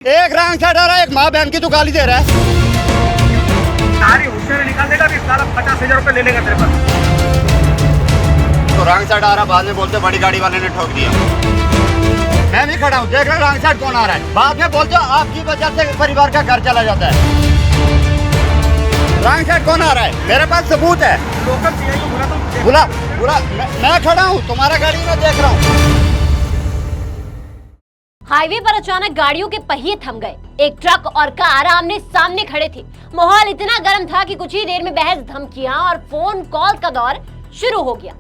एक रंग साइड आ रहा है, एक माँ बहन की तो गाली दे रहा है। सारी होशियारी निकाल देगा, 50,000 रुपए ले लेगा तेरे पास। तो रंग साइड आ रहा, बाद में बोलते बड़ी गाड़ी वाले ने ठोक दिया। मैं भी खड़ा हूँ, देख रहा हूँ रंग साइड कौन आ रहा है। बाद में बोलते हो आपकी वजह से परिवार का घर चला जाता है। रंग साइड कौन आ रहा है, मेरे पास सबूत है। लोकल सीआई को बुला तो बुला बुला, मैं खड़ा हूँ, तुम्हारा गाड़ी में देख रहा हूँ। हाईवे पर अचानक गाड़ियों के पहिए थम गए। एक ट्रक और कार आमने सामने खड़े थे। माहौल इतना गर्म था कि कुछ ही देर में बहस, धमकियां और फोन कॉल का दौर शुरू हो गया।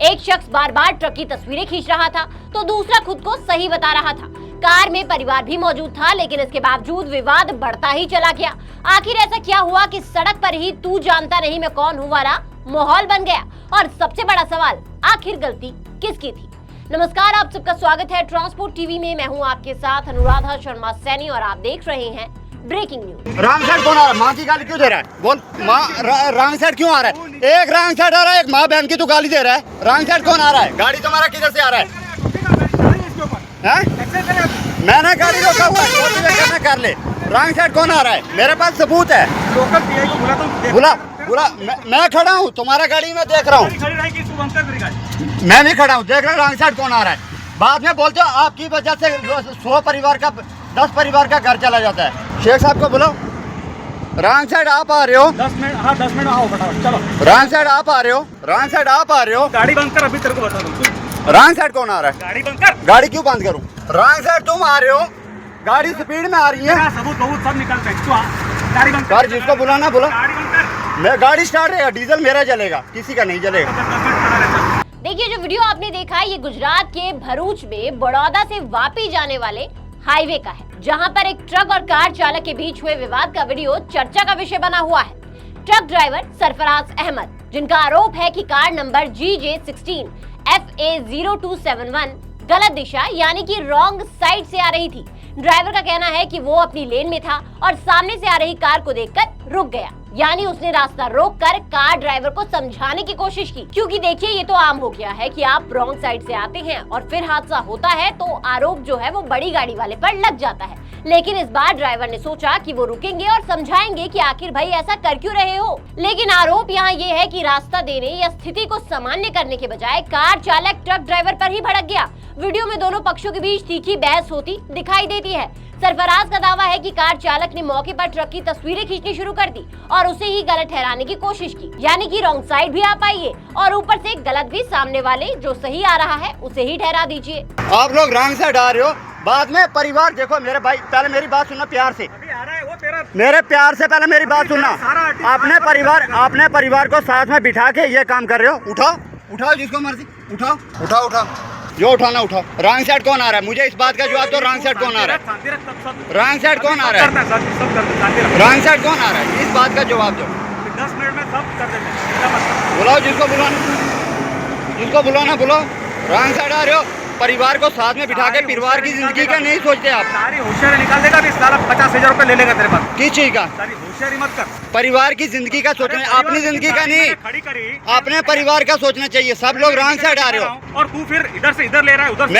एक शख्स बार बार ट्रक की तस्वीरें खींच रहा था तो दूसरा खुद को सही बता रहा था। कार में परिवार भी मौजूद था, लेकिन इसके बावजूद विवाद बढ़ता ही चला गया। आखिर ऐसा क्या हुआ कि सड़क पर ही तू जानता नहीं मैं कौन हूँ वाला माहौल बन गया? और सबसे बड़ा सवाल, आखिर गलती किसकी थी? नमस्कार, आप सबका स्वागत है ट्रांसपोर्ट टीवी में। मैं हूं आपके साथ अनुराधा शर्मा सैनी और आप देख रहे हैं ब्रेकिंग न्यूज। रंग साइड कौन आ रहा है? माँ की गाली क्यों दे रहा है? बोल, माँ रंग साइड क्यों आ रहा है? एक रंग साइड आ रहा है, एक माँ बहन की तो गाली दे रहा है। रंग साइड कौन आ रहा है? गाड़ी तुम्हारा किधर से आ रहा है? मैंने गाड़ी रोका हुआ है, कर ले। रंग साइड कौन आ रहा है? मेरे पास सबूत है। लोकल सीआई को बुला तो बुला बुला, मैं खड़ा हूँ, तुम्हारा गाड़ी में देख रहा हूँ। मैं भी खड़ा हूँ, देख रहा हूँ रंग साइड कौन आ रहा है। बाद में बोलते हो आपकी वजह से 100 परिवार का 10 परिवार का घर चला जाता है। शेख साहब को बुलाओ। रंग साइड आप आ रहे हो? 10 मिनट, हाँ 10 मिनट आओ फटाफट, चलो। रंग साइड आप आ रहे हो? रंग साइड आप आ रहे हो? गाड़ी बंद कर, अभी तेरे को बता दूँ। रंग साइड कौन आ रहा है? गाड़ी बंद कर। गाड़ी क्यों बंद करूँ? रंग साइड तुम आ रहे हो, गाड़ी स्पीड में आ रही है। सबूत बहुत सब निकल सकते, तू आ, गाड़ी बंद कर, जिसको बुलाना बुला। गाड़ी बंद कर। मैं गाड़ी स्टार्ट रहेगा, डीजल मेरा जलेगा, किसी का नहीं जलेगा। देखिए, जो वीडियो आपने देखा है ये गुजरात के भरूच में बड़ौदा से वापी जाने वाले हाईवे का है, जहां पर एक ट्रक और कार चालक के बीच हुए विवाद का वीडियो चर्चा का विषय बना हुआ है। ट्रक ड्राइवर सरफराज अहमद, जिनका आरोप है कि कार नंबर GJ16 FA0271 गलत दिशा यानी कि रॉन्ग साइड से आ रही थी। ड्राइवर का कहना है कि वो अपनी लेन में था और सामने से आ रही कार को देखकर रुक गया, यानी उसने रास्ता रोककर कार ड्राइवर को समझाने की कोशिश की। क्योंकि देखिए, ये तो आम हो गया है कि आप रॉन्ग साइड से आते हैं और फिर हादसा होता है तो आरोप जो है वो बड़ी गाड़ी वाले पर लग जाता है। लेकिन इस बार ड्राइवर ने सोचा कि वो रुकेंगे और समझाएंगे कि आखिर भाई ऐसा कर क्यों रहे हो। लेकिन आरोप यहाँ ये है कि रास्ता देने या स्थिति को सामान्य करने के बजाय कार चालक ट्रक ड्राइवर पर ही भड़क गया। वीडियो में दोनों पक्षों के बीच तीखी बहस होती दिखाई देती है। सरफराज का दावा है कि कार चालक ने मौके पर ट्रक की तस्वीरें खींचनी शुरू कर दी और उसे ही गलत ठहराने की कोशिश की, यानी कि रॉन्ग साइड भी आ पाइए और ऊपर से गलत भी सामने वाले जो सही आ रहा है उसे ही ठहरा दीजिए। आप लोग रंग साइड आ रहे हो, बाद में परिवार देखो। मेरे भाई, पहले मेरी बात सुनना प्यार से। अभी आ रहा है वो तेरा। मेरे प्यार से पहले मेरी बात सुनना। अपने परिवार को साथ में बिठा के ये काम कर रहे हो। उठाओ उठाओ, जिसको मर्जी उठाओ उठाओ उठाओ, जो उठाना उठाओ। रंग साइड कौन आ रहा है? मुझे इस बात का जवाब दो। रंग साइड कौन आ रहा है? रंग साइड कौन आ रहा है? रंग साइड कौन आ रहा है? इस बात का जवाब दो। 10 मिनट में सब कर देंगे। बुलाओ जिसको बुलाना बुलाओ। रंग साइड आ रहे हो, परिवार को साथ में बिठा के परिवार की जिंदगी का नहीं सोचते आप। सारी होशियारी निकाल देगा, 50,000 रुपए ले लेगा तेरे पास। किस चीज का? सारी होशियारी मत कर। परिवार की जिंदगी का सोचना, अपनी जिंदगी का नहीं, खड़ी करी, अपने परिवार का सोचना चाहिए। सब लोग रंग साइड आ रहे हो और तू फिर इधर से इधर ले रहा है, उधर से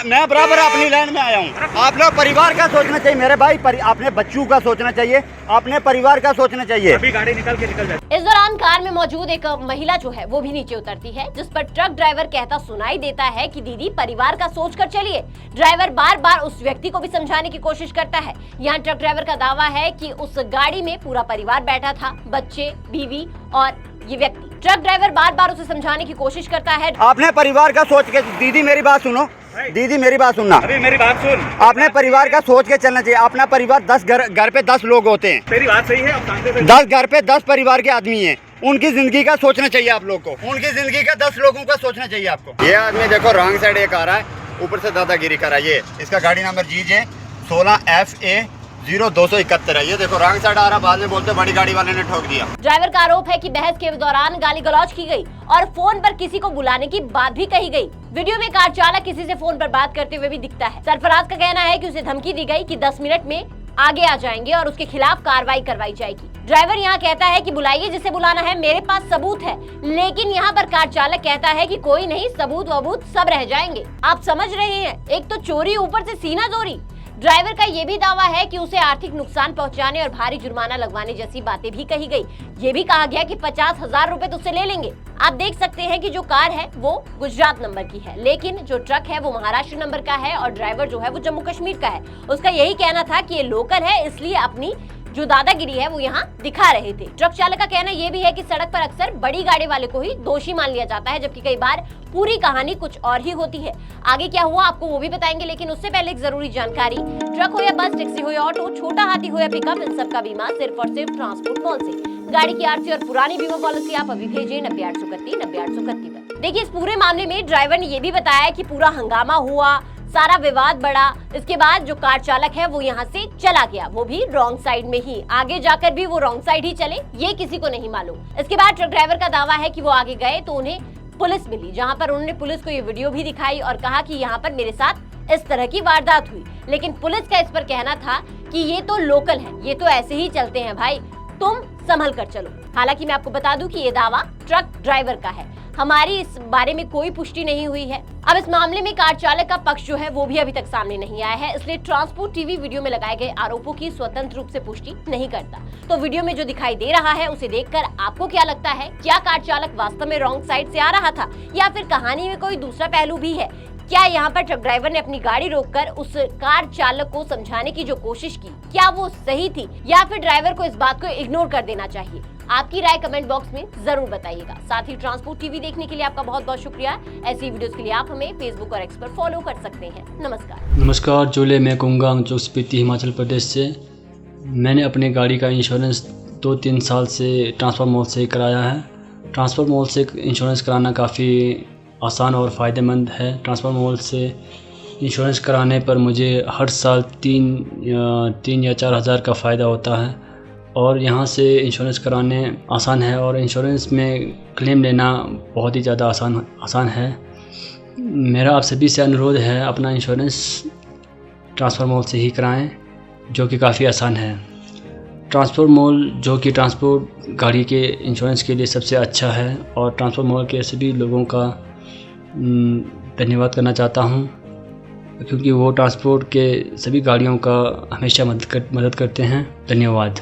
मैं बराबर अपनी लाइन में आया हूँ। आप लोग परिवार का सोचना चाहिए मेरे भाई। अपने बच्चों का सोचना चाहिए, अपने परिवार का सोचना चाहिए। अभी गाड़ी निकल जाए। इस दौरान कार में मौजूद एक महिला जो है वो भी नीचे उतरती है, जिस पर ट्रक ड्राइवर कहता सुनाई देता है कि दीदी परिवार का सोच कर चलिए। ड्राइवर बार बार उस व्यक्ति को भी समझाने की कोशिश करता है। यहाँ ट्रक ड्राइवर का दावा है कि उस गाड़ी में पूरा परिवार बैठा था, बच्चे, बीवी और ये व्यक्ति। ट्रक ड्राइवर बार बार उसे समझाने की कोशिश करता है। अपने परिवार का सोच के, दीदी मेरी बात सुनो, दीदी मेरी बात सुनना। अभी मेरी बात सुन। अपने परिवार का सोच के चलना चाहिए। अपना परिवार 10 घर पे 10 लोग होते हैं। तेरी बात सही है। अब शांति से 10 घर पे 10 परिवार के आदमी हैं। उनकी जिंदगी का सोचना चाहिए आप लोग को। उनकी जिंदगी का 10 लोगों का सोचना चाहिए आपको। ये आदमी देखो रॉन्ग साइड एक आ रहा है, ऊपर से दादागिरी कर रहा है। ये इसका गाड़ी नंबर GJ16 FA0271 है। ये देखो रॉन्ग साइड आ रहा, बाद में बोलते बड़ी गाड़ी वाले ने ठोक दिया। ड्राइवर का आरोप है कि बहस के दौरान गाली गलौज की गई और फोन पर किसी को बुलाने की बात भी कही गई। वीडियो में कार चालक किसी से फोन पर बात करते हुए भी दिखता है। सरफराज का कहना है कि उसे धमकी दी गई कि 10 मिनट में आगे आ जाएंगे और उसके खिलाफ कार्रवाई करवाई जाएगी। ड्राइवर यहाँ कहता है कि बुलाइए जिसे बुलाना है, मेरे पास सबूत है। लेकिन यहाँ पर कार चालक कहता है कि कोई नहीं, सबूत वबूत सब रह जाएंगे। आप समझ रहे हैं, एक तो चोरी ऊपर से सीना चोरी। ड्राइवर का ये भी दावा है कि उसे आर्थिक नुकसान पहुंचाने और भारी जुर्माना लगवाने जैसी बातें भी कही गई। ये भी कहा गया कि 50,000 रुपए तुझसे ले लेंगे। आप देख सकते हैं कि जो कार है वो गुजरात नंबर की है, लेकिन जो ट्रक है वो महाराष्ट्र नंबर का है और ड्राइवर जो है वो जम्मू कश्मीर का है। उसका यही कहना था कि ये लोकल है, इसलिए अपनी जो दादागिरी है वो यहाँ दिखा रहे थे। ट्रक चालक का कहना ये भी है कि सड़क पर अक्सर बड़ी गाड़ी वाले को ही दोषी मान लिया जाता है, जबकि कई बार पूरी कहानी कुछ और ही होती है। आगे क्या हुआ आपको वो भी बताएंगे, लेकिन उससे पहले एक जरूरी जानकारी। ट्रक हो या बस, टैक्सी हो या ऑटो, छोटा हाथी हो या पिकअप, इन सब का बीमा सिर्फ और सिर्फ ट्रांसपोर्ट मॉल से। गाड़ी की आरसी और पुरानी बीमा पॉलिसी आप अभी भेजें 90-831-90-831 पर। देखिए, इस पूरे मामले में ड्राइवर ने ये भी बताया कि पूरा हंगामा हुआ, सारा विवाद बढ़ा। इसके बाद जो कार चालक है वो यहाँ से चला गया, वो भी रॉन्ग साइड में ही। आगे जाकर भी वो रॉन्ग साइड ही चले, ये किसी को नहीं मालूम। इसके बाद ट्रक ड्राइवर का दावा है कि वो आगे गए तो उन्हें पुलिस मिली, जहाँ पर उन्होंने पुलिस को ये वीडियो भी दिखाई और कहा कि यहाँ पर मेरे साथ इस तरह की वारदात हुई। लेकिन पुलिस का इस पर कहना था कि ये तो लोकल है, ये तो ऐसे ही चलते हैं भाई, तुम संभल कर चलो। हालांकि मैं आपको बता दूं कि ये दावा ट्रक ड्राइवर का है, हमारी इस बारे में कोई पुष्टि नहीं हुई है। अब इस मामले में कार चालक का पक्ष जो है वो भी अभी तक सामने नहीं आया है, इसलिए ट्रांसपोर्ट टीवी वीडियो में लगाए गए आरोपों की स्वतंत्र रूप से पुष्टि नहीं करता। तो वीडियो में जो दिखाई दे रहा है उसे देखकर आपको क्या लगता है? क्या कार चालक वास्तव में रॉन्ग साइड से आ रहा था या फिर कहानी में कोई दूसरा पहलू भी है? क्या यहाँ पर ट्रक ड्राइवर ने अपनी गाड़ी रोककर उस कार चालक को समझाने की जो कोशिश की, क्या वो सही थी या फिर ड्राइवर को इस बात को इग्नोर कर देना चाहिए? आपकी राय कमेंट बॉक्स में जरूर बताइएगा। साथ ही ट्रांसपोर्ट टीवी देखने के लिए आपका बहुत बहुत शुक्रिया। ऐसी वीडियोस के लिए आप हमें फेसबुक और एक्स पर फॉलो कर सकते हैं। नमस्कार, जोले मैं कुंगांग जो स्पीति हिमाचल प्रदेश से। मैंने अपनी गाड़ी का इंश्योरेंस 2-3 साल से ट्रांसफर मॉल से कराया है। ट्रांसफर मॉल से इंश्योरेंस कराना काफ़ी आसान और फ़ायदेमंद है। ट्रांसफर मॉल से इंश्योरेंस कराने पर मुझे हर साल 3 या 4 हज़ार का फ़ायदा होता है और यहाँ से इंश्योरेंस कराने आसान है और इंश्योरेंस में क्लेम लेना बहुत ही ज़्यादा आसान है। मेरा आप सभी से अनुरोध है, अपना इंश्योरेंस ट्रांसफर मॉल से ही कराएं, जो कि काफ़ी आसान है। ट्रांसपोर्ट मॉल जो कि ट्रांसपोर्ट गाड़ी के इंश्योरेंस के लिए सबसे अच्छा है और ट्रांसपोर्ट मॉल के सभी लोगों का धन्यवाद करना चाहता हूं, क्योंकि वो ट्रांसपोर्ट के सभी गाड़ियों का हमेशा मदद करते हैं। धन्यवाद।